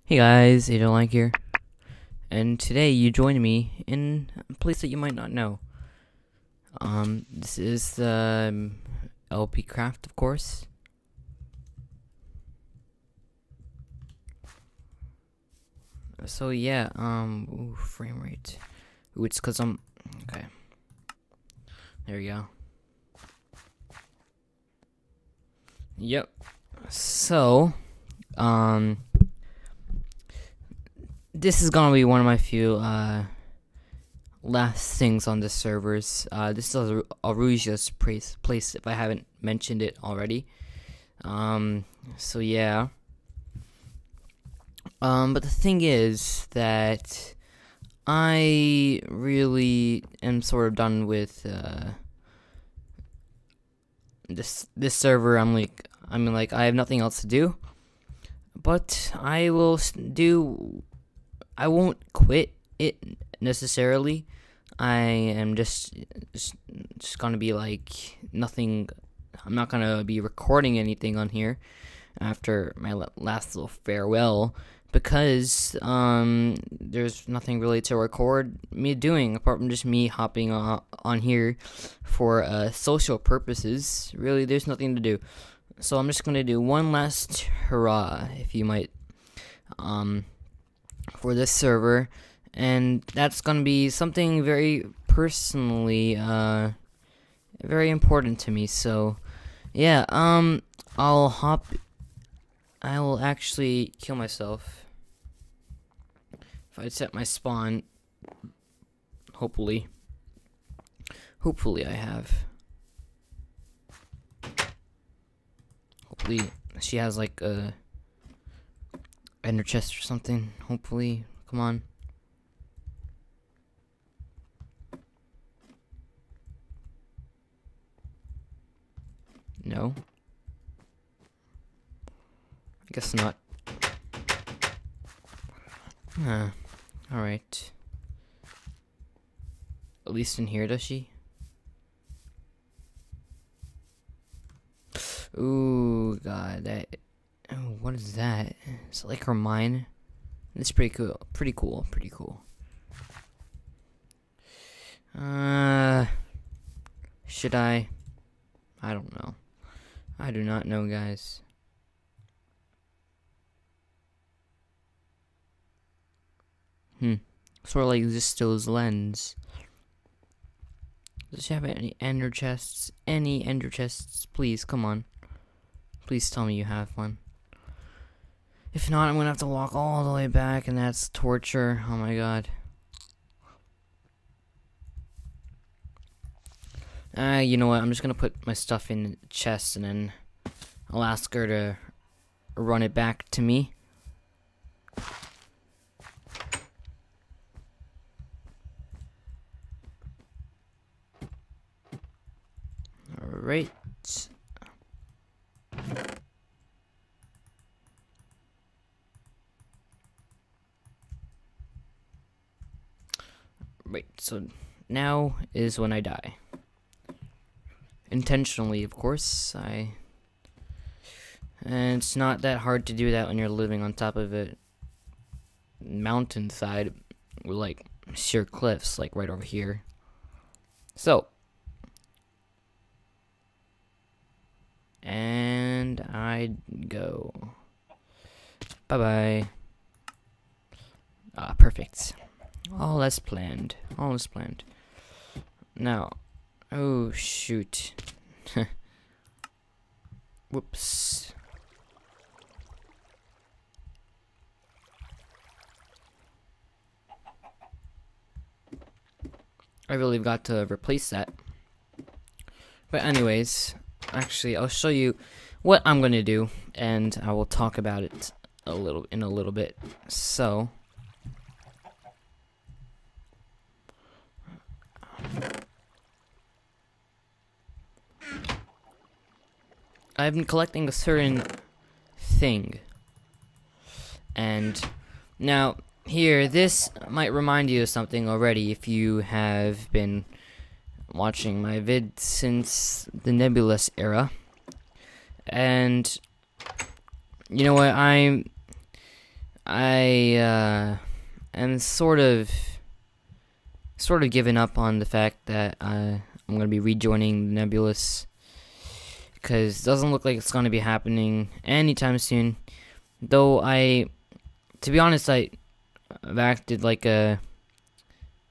Hey guys, ajonelag here, and today you join me in a place that you might not know. This is the LPCraft, of course. So yeah, frame rate. Ooh, it's cause I'm okay. There we go. Yep. So, this is gonna be one of my few last things on the servers. This is a Aruja's place if I haven't mentioned it already. So yeah. But the thing is that I really am sort of done with this server. I have nothing else to do. But I won't quit it necessarily. I am just gonna be like nothing. I'm not gonna be recording anything on here after my last little farewell because there's nothing really to record me doing apart from just me hopping on here for social purposes. Really, there's nothing to do. So I'm just gonna do one last hurrah, if you might, for this server, and that's gonna be something very personally, very important to me. So, yeah, I will actually kill myself if I set my spawn. Hopefully I have. Hopefully she has like a ender chest or something. Hopefully, come on. No. I guess not. Alright. At least in here, does she? Ooh, God, that. Oh, what is that? Is it like her mine? It's pretty cool. Pretty cool. Should I? I don't know. I do not know, guys. Sort of like Zisto's lens. Does she have any ender chests? Any ender chests? Please, come on. Please tell me you have one. If not, I'm gonna have to walk all the way back, and that's torture. Oh my god. You know what? I'm just gonna put my stuff in the chest, and then I'll ask her to run it back to me. Alright. Right, so now is when I die. Intentionally, of course. And it's not that hard to do that when you're living on top of a mountainside with like sheer cliffs, like right over here. So, and I go. Bye bye. Perfect. All as planned. Now, oh shoot. Whoops. I really got to replace that. But anyways, actually I'll show you what I'm gonna do, and I will talk about it in a little bit. So I've been collecting a certain thing, and now here, this might remind you of something already if you have been watching my vid since the Nebulous era. And you know what, I am sort of given up on the fact that I'm gonna be rejoining the Nebulous, because it doesn't look like it's gonna be happening anytime soon. Though to be honest, I've acted like a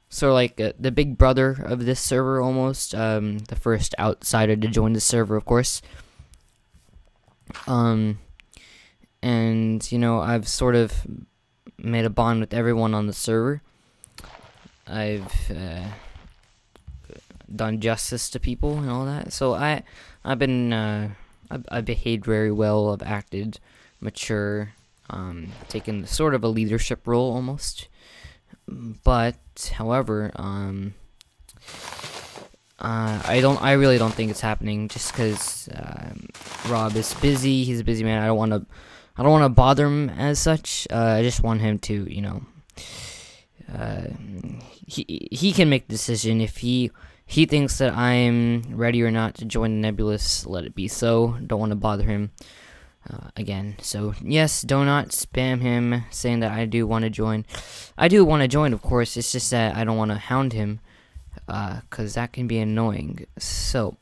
sort of like the big brother of this server almost. The first outsider to join the server, of course. And I've sort of made a bond with everyone on the server. I've done justice to people and all that. So I've behaved very well. I've acted mature, taken sort of a leadership role almost. But however, I really don't think it's happening, just because Rob is busy. He's a busy man. I don't want to bother him as such. I just want him to, he can make the decision. If he thinks that I'm ready or not to join the Nebulous, let it be so. Don't want to bother him again. So yes, do not spam him saying that I do want to join. I do want to join, of course. It's just that I don't want to hound him, because that can be annoying. So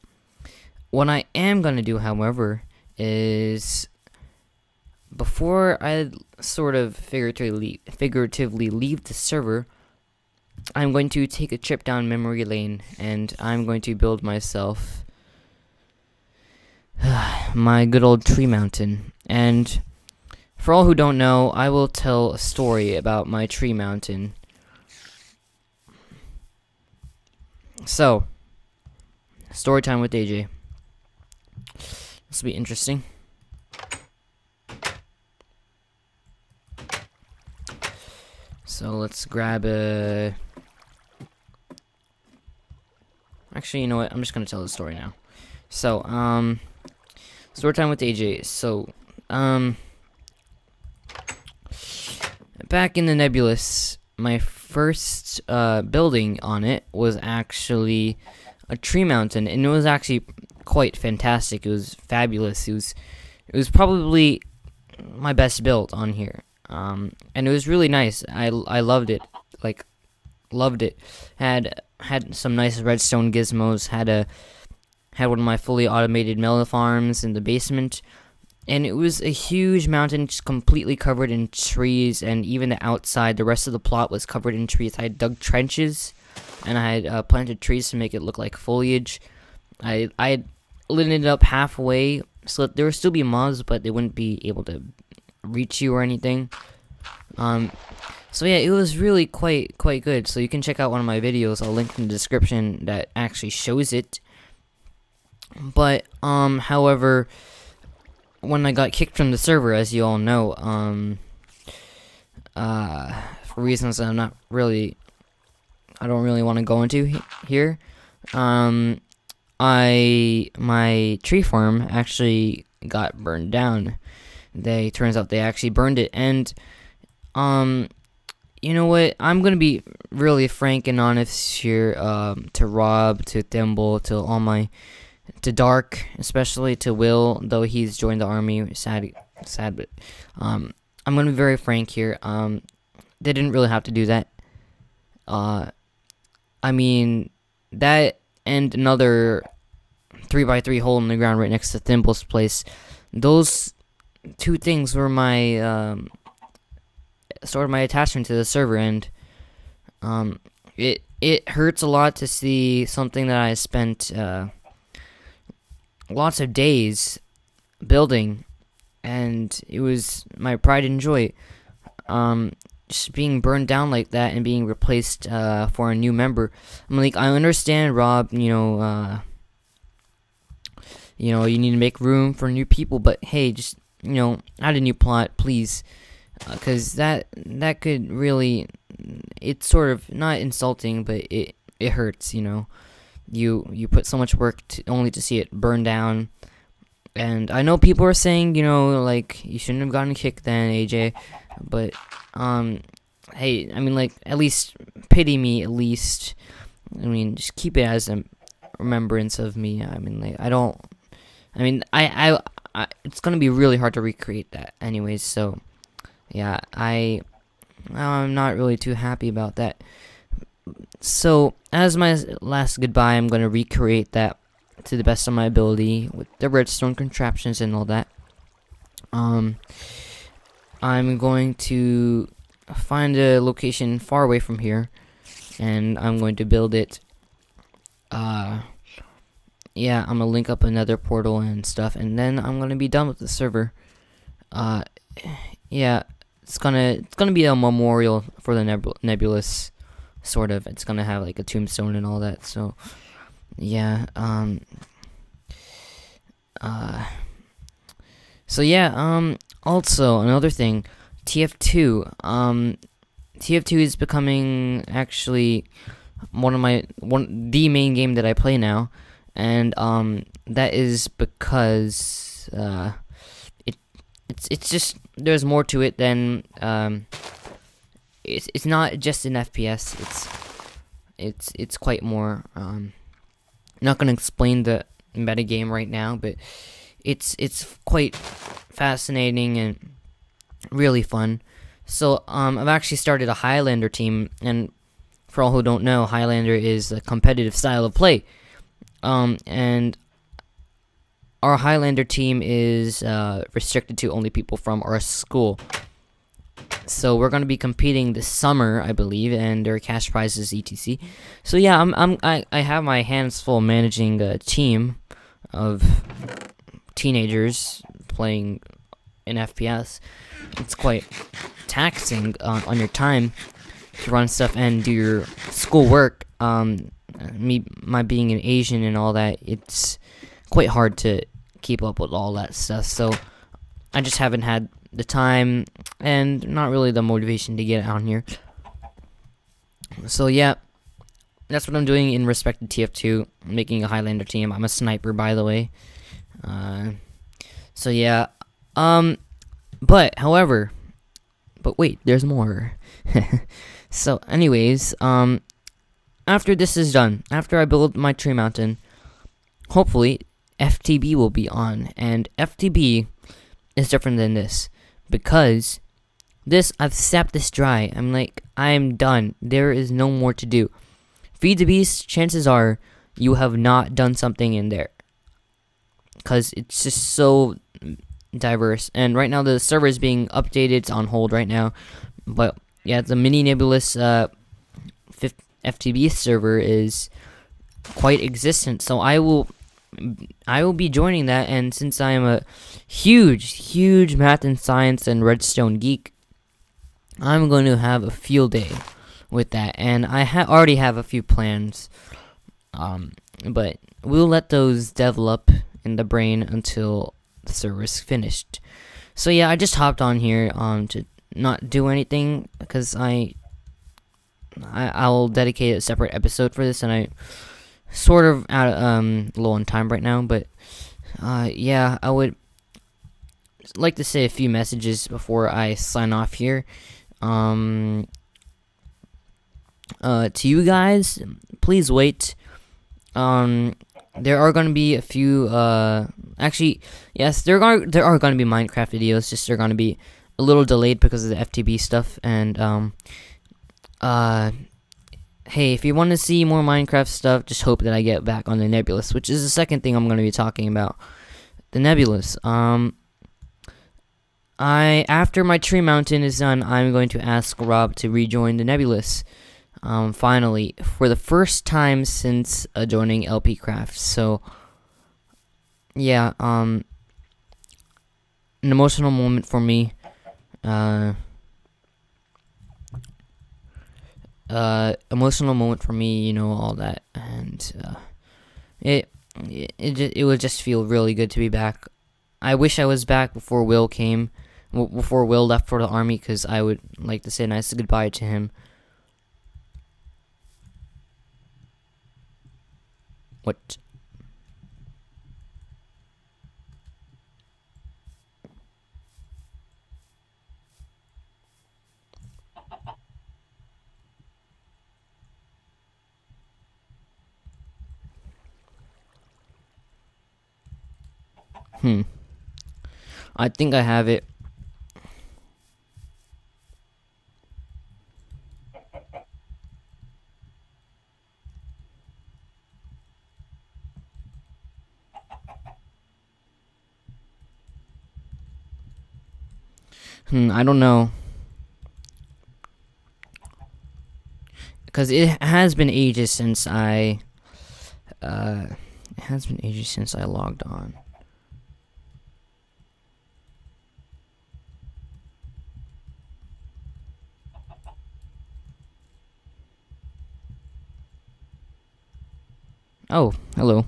what I am going to do, however, is before I sort of figuratively leave the server, I'm going to take a trip down memory lane, and I'm going to build myself my good old tree mountain. And for all who don't know, I will tell a story about my tree mountain. So, story time with AJ. This will be interesting. So let's grab a... Actually, you know what? I'm just gonna tell the story now. So, story time with AJ. So, back in the Nebulous, my first building on it was actually a tree mountain, and it was actually quite fantastic. It was fabulous. It was probably my best build on here. And it was really nice. I loved it. Like, loved it. Had some nice redstone gizmos. Had one of my fully automated melon farms in the basement. And it was a huge mountain, just completely covered in trees, and even the outside, the rest of the plot was covered in trees. I had dug trenches, and I had planted trees to make it look like foliage. I had lit it up halfway, so that there would still be mobs, but they wouldn't be able to reach you or anything. So yeah, it was really quite good. So you can check out one of my videos. I'll link in the description that actually shows it. But however, when I got kicked from the server, as you all know, for reasons I don't really want to go into here, my tree farm actually got burned down. Turns out they actually burned it, and you know what? I'm gonna be really frank and honest here, to Rob, to Thimble, to Dark, especially to Will, though he's joined the army. Sad, but I'm gonna be very frank here. They didn't really have to do that. I mean, that and another 3x3 hole in the ground right next to Thimble's place. Those two things were my sort of my attachment to the server, and it hurts a lot to see something that I spent lots of days building, and it was my pride and joy, just being burned down like that and being replaced for a new member. I'm like, I understand, Rob, you need to make room for new people, but hey, just add a new plot, please, because that could really, it's sort of not insulting, but it hurts. You put so much work only to see it burn down. And I know people are saying, like, you shouldn't have gotten kicked then, AJ, but hey, I mean, like, at least pity me, at least. I mean, just keep it as a remembrance of me. I mean, like, I it's gonna be really hard to recreate that anyways, so Yeah, I'm not really too happy about that. So, as my last goodbye, I'm going to recreate that to the best of my ability with the redstone contraptions and all that. I'm going to find a location far away from here, and I'm going to build it. Yeah, I'm gonna link up another portal and stuff, and then I'm gonna be done with the server. Uh, yeah, it's gonna be a memorial for the nebulous, sort of. It's gonna have like a tombstone and all that. So, yeah. So yeah. Also another thing, TF2. TF2 is becoming actually the main game that I play now, and that is because it's just there's more to it than it's not just an FPS. It's quite more. Not gonna explain the metagame right now, but it's quite fascinating and really fun. So I've actually started a Highlander team, and for all who don't know, Highlander is a competitive style of play. And our Highlander team is restricted to only people from our school. So we're gonna be competing this summer, I believe, and there are cash prizes, etc. So yeah, I have my hands full managing a team of teenagers playing in FPS. It's quite taxing on your time to run stuff and do your schoolwork. My being an Asian and all that, it's quite hard to keep up with all that stuff. So I just haven't had the time and not really the motivation to get on here. So yeah, that's what I'm doing in respect to TF2, making a Highlander team. I'm a sniper, by the way. So yeah, but wait, there's more. So anyways, after this is done, after I build my tree mountain, hopefully FTB will be on, and FTB is different than this, because this, I've sapped this dry. I am done. There is no more to do. Feed the beast, chances are you have not done something in there, because it's just so diverse. And right now the server is being updated. It's on hold right now, but yeah, the mini nebulous FTB server is quite existent. So I will be joining that, and since I am a huge math and science and redstone geek, I'm going to have a field day with that, and I already have a few plans, but we'll let those develop in the brain until the server's finished. So yeah, I just hopped on here to not do anything, because I'll dedicate a separate episode for this, and I sort of low on time right now, but yeah, I would like to say a few messages before I sign off here. To you guys, please wait. There are going to be a few actually, yes, there are going to be Minecraft videos, just they're going to be a little delayed because of the FTB stuff. And hey, if you want to see more Minecraft stuff, just hope that I get back on the Nebulous, which is the second thing I'm going to be talking about. The Nebulous. After my tree mountain is done, I'm going to ask Rob to rejoin the Nebulous. Finally, for the first time since joining LPCraft. So yeah, an emotional moment for me. Emotional moment for me, you know, all that, and it would just feel really good to be back. I wish I was back before Will came, before Will left for the army, because I would like to say a nice goodbye to him. What? I think I have it. I don't know. Because it has been ages since I logged on. Oh, hello.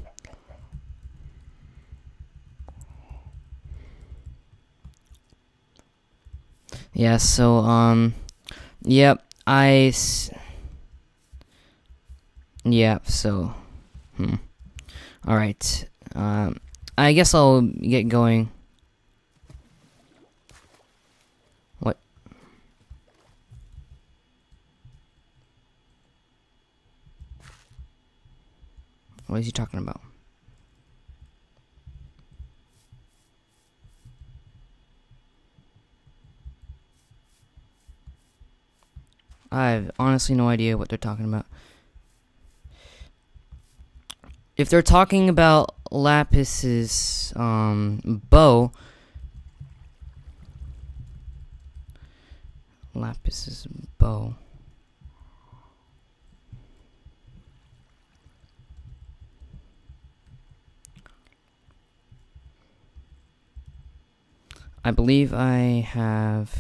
Yeah, so yep, yeah, so all right. I guess I'll get going. What? What is he talking about? I have honestly no idea what they're talking about. If they're talking about Lapis's bow, Lapis's bow. I believe I have.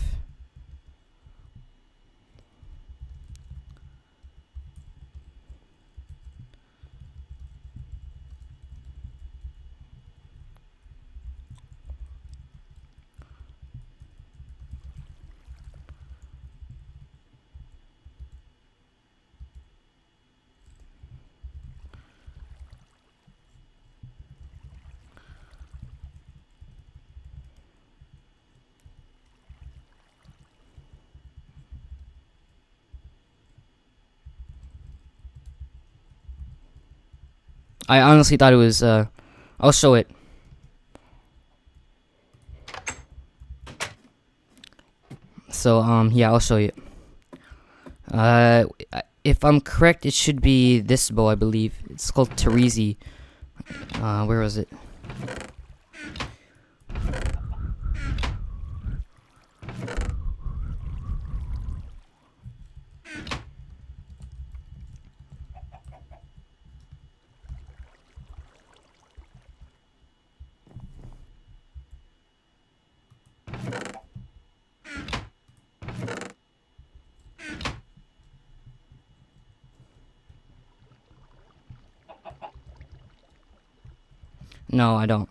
I honestly thought it was. I'll show it. So yeah, I'll show you. If I'm correct, it should be this bow. I believe it's called Terezi. Where was it? No, I don't.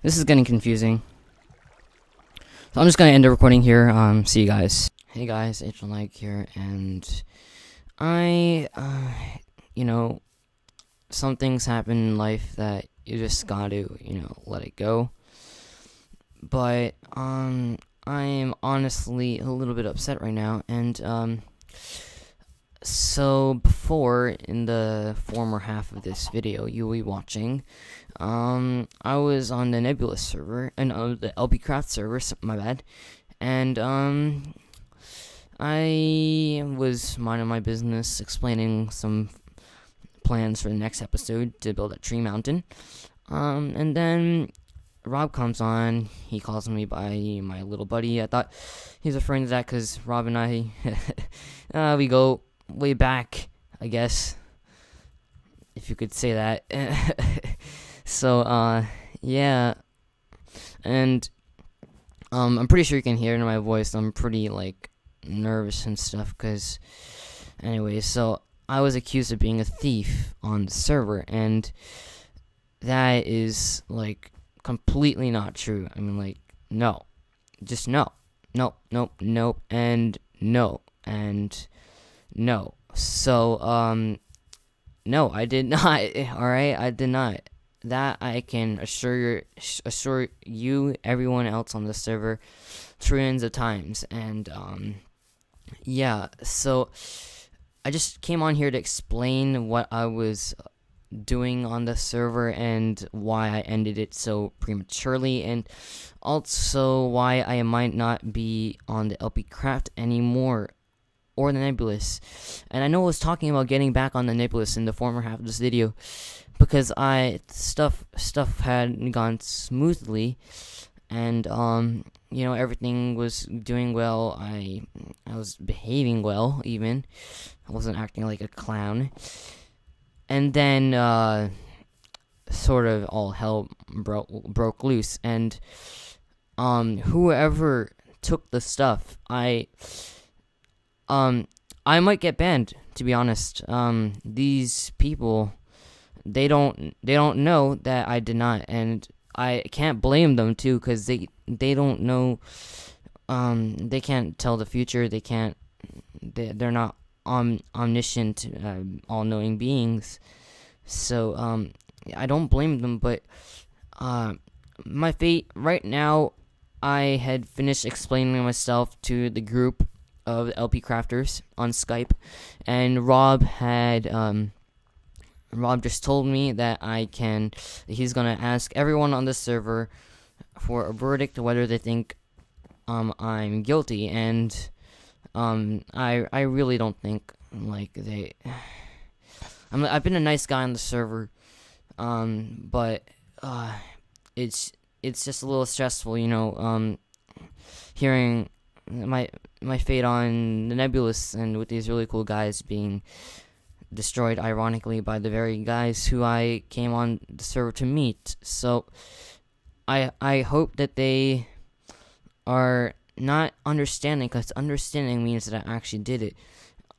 This is getting confusing. So I'm just gonna end the recording here. See you guys. Hey guys, ajonelag here, and you know, some things happen in life that you just gotta, let it go. But I am honestly a little bit upset right now, and so before, in the former half of this video you will be watching, I was on the Nebula server, and the LPCraft server, my bad, and I was minding my business, explaining some plans for the next episode to build a tree mountain, and then Rob comes on. He calls me by my little buddy. I thought he's a friend of that because Rob and I, we go way back, I guess, if you could say that. So, yeah, and I'm pretty sure you can hear it in my voice. I'm pretty, like, nervous and stuff, because, anyway, so I was accused of being a thief on the server, and that is, like, completely not true. I mean, like, no. Just no. Nope, nope, nope, and no. And no. So, No, I did not. All right, I did not. That I can assure you, everyone else on the server, trillions of times. And yeah. So I just came on here to explain what I was doing on the server and why I ended it so prematurely, and also why I might not be on the LPCraft anymore or the Nebulous. And I know I was talking about getting back on the Nebulous in the former half of this video because stuff had gone smoothly, and everything was doing well. I was behaving well, even I wasn't acting like a clown. And then sort of all hell broke loose, and whoever took the stuff, I might get banned, to be honest. These people, they don't know that I did not, and I can't blame them too, because they don't know. They can't tell the future. They're not omniscient, all-knowing beings. So I don't blame them, but my fate right now, I had finished explaining myself to the group of LP crafters on Skype, and Rob just told me that he's gonna ask everyone on the server for a verdict whether they think I'm guilty, and I really don't think like I've been a nice guy on the server, but it's just a little stressful, hearing my fate on the Nebulous, and with these really cool guys being destroyed, ironically, by the very guys who I came on the server to meet. So I hope that they are not understanding, because understanding means that I actually did it.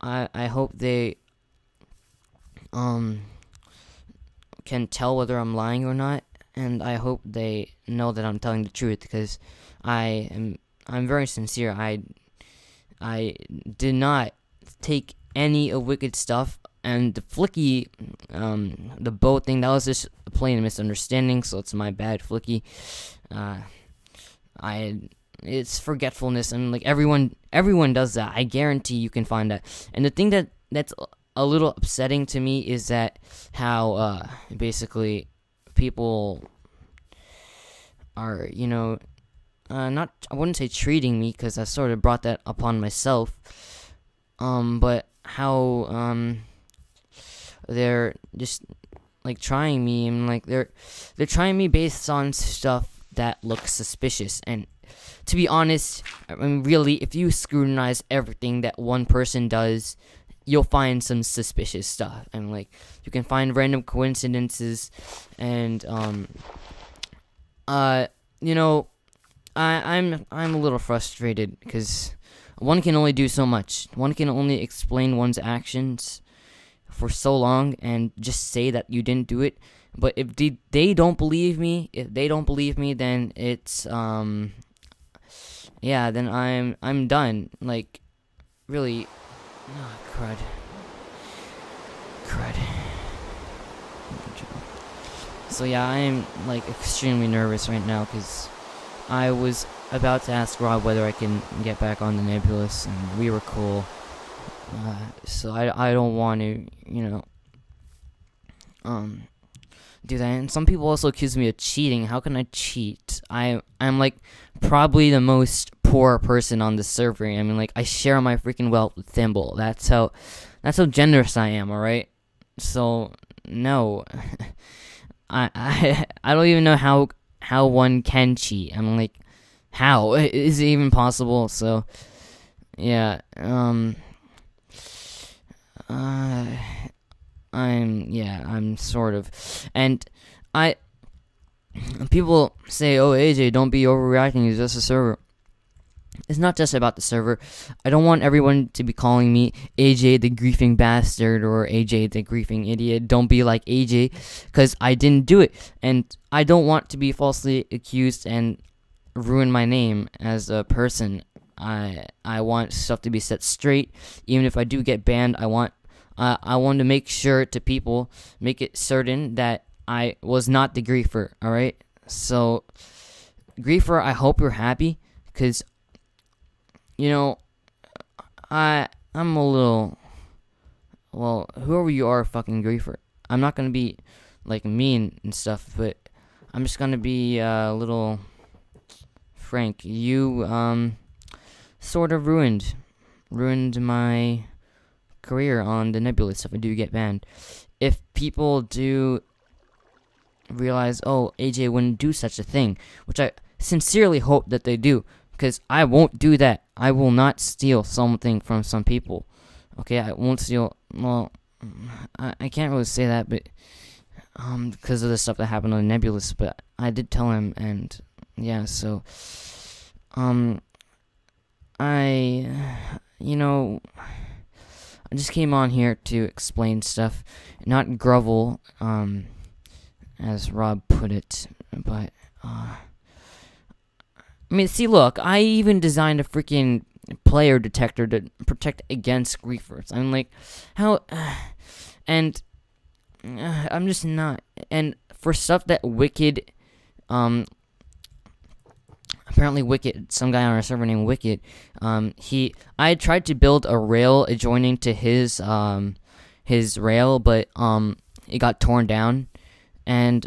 I hope they can tell whether I'm lying or not, and I hope they know that I'm telling the truth, because I'm very sincere. I did not take any of Wicked stuff, and the Flicky, the boat thing, that was just a plain misunderstanding, so it's my bad, Flicky. It's forgetfulness, and like everyone does that. I guarantee you can find that. And the thing that's a little upsetting to me is that how basically people are, not, I wouldn't say treating me, because I sort of brought that upon myself, but how they're just like trying me, and like they're trying me based on stuff that looks suspicious. And to be honest, I mean, really, if you scrutinize everything that one person does, you'll find some suspicious stuff. And like, you can find random coincidences, and I'm a little frustrated, because one can only do so much. One can only explain one's actions for so long and just say that you didn't do it. But if they don't believe me, then it's yeah, then I'm done. Like, really, crud. So yeah, I am like extremely nervous right now, because I was about to ask Rob whether I can get back on the Nebulous, and we were cool. So I don't want to, do that. And some people also accuse me of cheating. How can I cheat? I'm like probably the most poor person on the server. I mean, like, I share my freaking wealth with Thimble. That's how generous I am. All right. So no, I don't even know how one can cheat. I'm like, how is it even possible? So yeah, I'm sort of, and people say, oh, AJ, don't be overreacting, it's just a server. It's not just about the server. I don't want everyone to be calling me AJ the griefing bastard or AJ the griefing idiot. Don't be like AJ, because I didn't do it, and I don't want to be falsely accused and ruin my name as a person. I want stuff to be set straight. Even if I do get banned, I want I wanted to make sure to people, make it certain that I was not the griefer. All right. So, griefer, I hope you're happy, because I'm a little, well, whoever you are, fucking griefer. I'm not gonna be like mean and stuff, but I'm just gonna be a little frank. You sort of ruined my career on the Nebulous if I do get banned. If people do realize, oh, AJ wouldn't do such a thing, which I sincerely hope that they do, because I won't do that. I will not steal something from some people. Okay, I won't steal. Well, I can't really say that, but because of the stuff that happened on Nebulous. But I did tell him, and yeah, so I just came on here to explain stuff, not grovel, as Rob put it, but I mean, see, look, I even designed a freaking player detector to protect against griefers. I'm like, how, and I'm just not. And for stuff that Wicked, apparently Wicked, some guy on our server named Wicked, I tried to build a rail adjoining to his rail, but it got torn down, and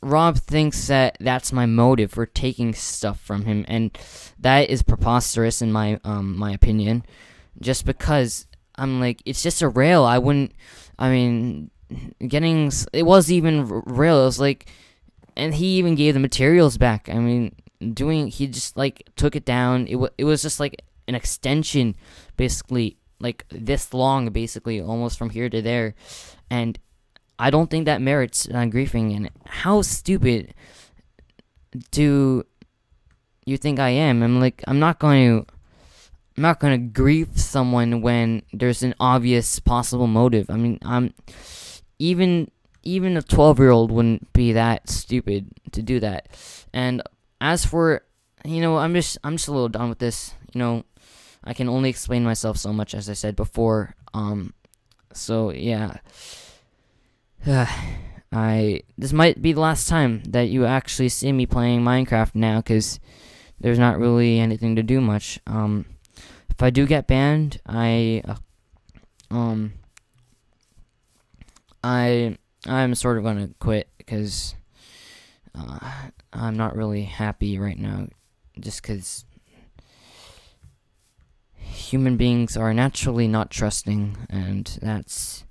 Rob thinks that that's my motive for taking stuff from him, and that is preposterous in my opinion. Just because I'm like, it's just a rail. It was even rail. It was like, and he even gave the materials back. I mean, he just like took it down. It was just like an extension, basically, like this long, basically, almost from here to there, and I don't think that merits griefing. And how stupid do you think I am? I'm like, I'm not going to grief someone when there's an obvious possible motive. I mean, even a 12-year-old wouldn't be that stupid to do that. And as for, I'm just a little done with this. I can only explain myself so much, as I said before. So yeah. This might be the last time that you actually see me playing Minecraft now, because there's not really anything to do much. If I do get banned, I'm sort of gonna quit, because I'm not really happy right now, just because human beings are naturally not trusting, and that's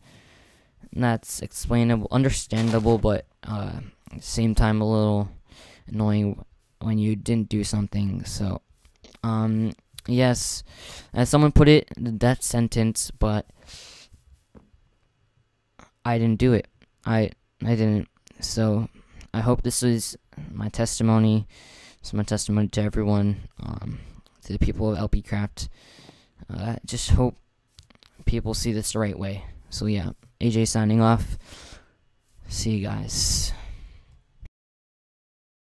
explainable, understandable, but at the same time a little annoying when you didn't do something. So, yes, as someone put it, the death sentence, but I didn't do it. I didn't. So, I hope this is my testimony. It's my testimony to everyone, to the people of LPCraft. I just hope people see this the right way. So yeah, AJ signing off. See you guys.